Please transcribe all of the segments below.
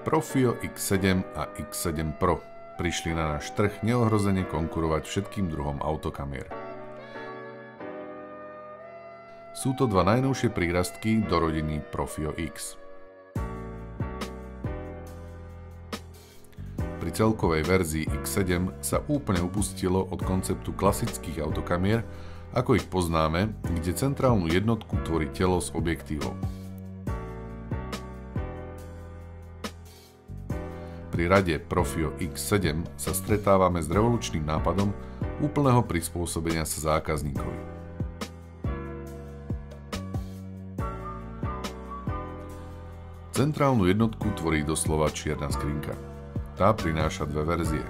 Profio X7 a X7 Pro prišli na náš trh neohrozene konkurovať všetkým druhom autokamier. Sú to dva najnovšie prírastky do rodiny Profio X. Pri celkovej verzii X7 sa úplne upustilo od konceptu klasických autokamier, ako ich poznáme, kde centrálnu jednotku tvorí telo s objektívou. Pri rade Profio X7 sa stretávame s revolučným nápadom úplného prispôsobenia sa zákazníkovi. Centrálnu jednotku tvorí doslova čierna skrinka. Tá prináša dve verzie.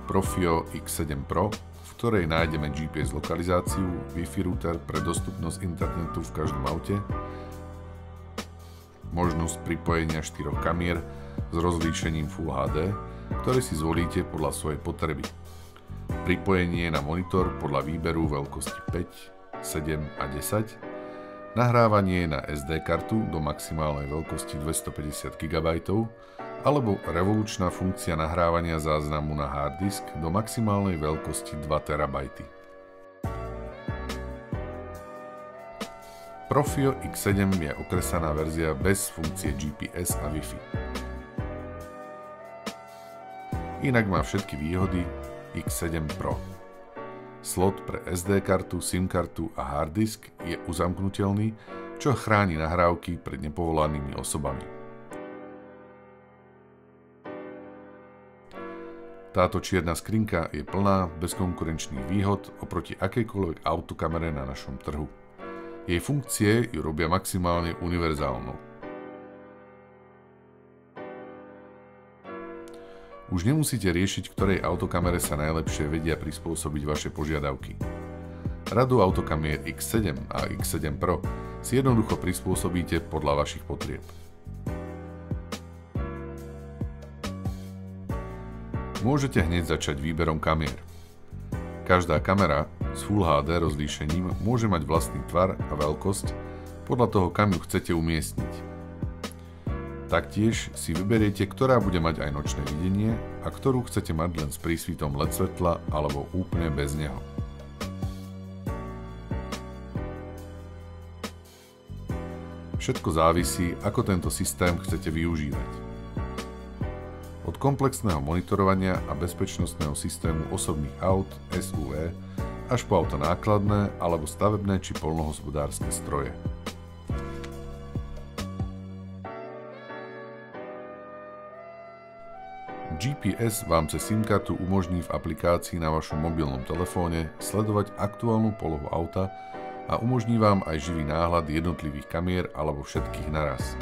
Profio X7 Pro, v ktorej nájdeme GPS lokalizáciu, Wi-Fi router pre dostupnosť internetu v každom aute, možnosť pripojenia 4 kamier s rozlíšením Full HD, ktoré si zvolíte podľa svojej potreby. Pripojenie na monitor podľa výberu veľkosti 5, 7 a 10, nahrávanie na SD kartu do maximálnej veľkosti 250 GB alebo revolučná funkcia nahrávania záznamu na hard disk do maximálnej veľkosti 2 TB. Profio X7 je okresaná verzia bez funkcie GPS a Wi-Fi. Inak má všetky výhody X7 Pro. Slot pre SD kartu, SIM kartu a hard disk je uzamknutelný, čo chráni nahrávky pred nepovolanými osobami. Táto čierna skrinka je plná bezkonkurenčných výhod oproti akejkoľvek autokamere na našom trhu. Jej funkcie ju robia maximálne univerzálnou. Už nemusíte riešiť, ktorej autokamere sa najlepšie vedia prispôsobiť vaše požiadavky. Radu autokamier X7 a X7 Pro si jednoducho prispôsobíte podľa vašich potrieb. Môžete hneď začať výberom kamier. Každá kamera s Full HD rozlíšením môže mať vlastný tvar a veľkosť podľa toho, kam ju chcete umiestniť. Taktiež si vyberiete, ktorá bude mať aj nočné videnie a ktorú chcete mať len s prísvitom LED svetla alebo úplne bez neho. Všetko závisí, ako tento systém chcete využívať. Od komplexného monitorovania a bezpečnostného systému osobných aut SUV až po auta nákladné alebo stavebné či poľnohospodárske stroje. GPS vám cez SIM kartu umožní v aplikácii na vašom mobilnom telefóne sledovať aktuálnu polohu auta a umožní vám aj živý náhľad jednotlivých kamier alebo všetkých naraz.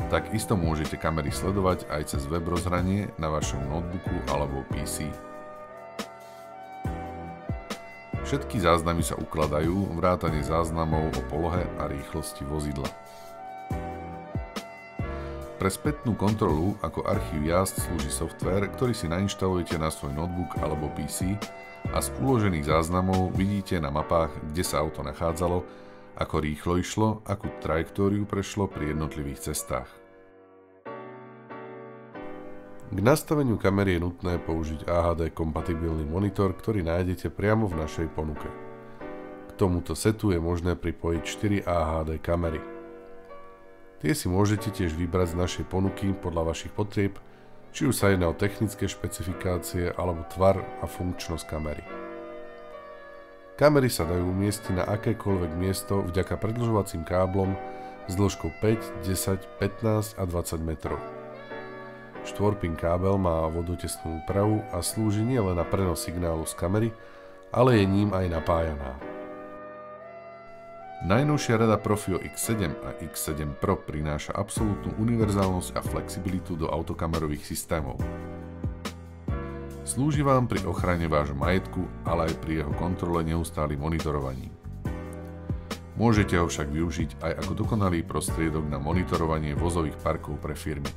Takisto môžete kamery sledovať aj cez web rozhranie na vašom notebooku alebo PC. Všetky záznamy sa ukladajú, vrátane záznamov o polohe a rýchlosti vozidla. Pre spätnú kontrolu ako archív jazd slúži softvér, ktorý si nainštalujete na svoj notebook alebo PC a z uložených záznamov vidíte na mapách, kde sa auto nachádzalo, ako rýchlo išlo, akú trajektóriu prešlo pri jednotlivých cestách. K nastaveniu kamery je nutné použiť AHD kompatibilný monitor, ktorý nájdete priamo v našej ponuke. K tomuto setu je možné pripojiť 4 AHD kamery. Tie si môžete tiež vybrať z našej ponuky podľa vašich potrieb, či už sa jedná o technické špecifikácie alebo tvar a funkčnosť kamery. Kamery sa dajú umiestniť na akékoľvek miesto vďaka predĺžovacím káblom s dĺžkou 5, 10, 15 a 20 metrov. Štvorpin kábel má vodotesnú úpravu a slúži nielen na prenos signálu z kamery, ale je ním aj napájaná. Najnovšia rada Profio X7 a X7 Pro prináša absolútnu univerzálnosť a flexibilitu do autokamerových systémov. Slúži vám pri ochrane vášho majetku, ale aj pri jeho kontrole neustálym monitorovaním. Môžete ho však využiť aj ako dokonalý prostriedok na monitorovanie vozových parkov pre firmy.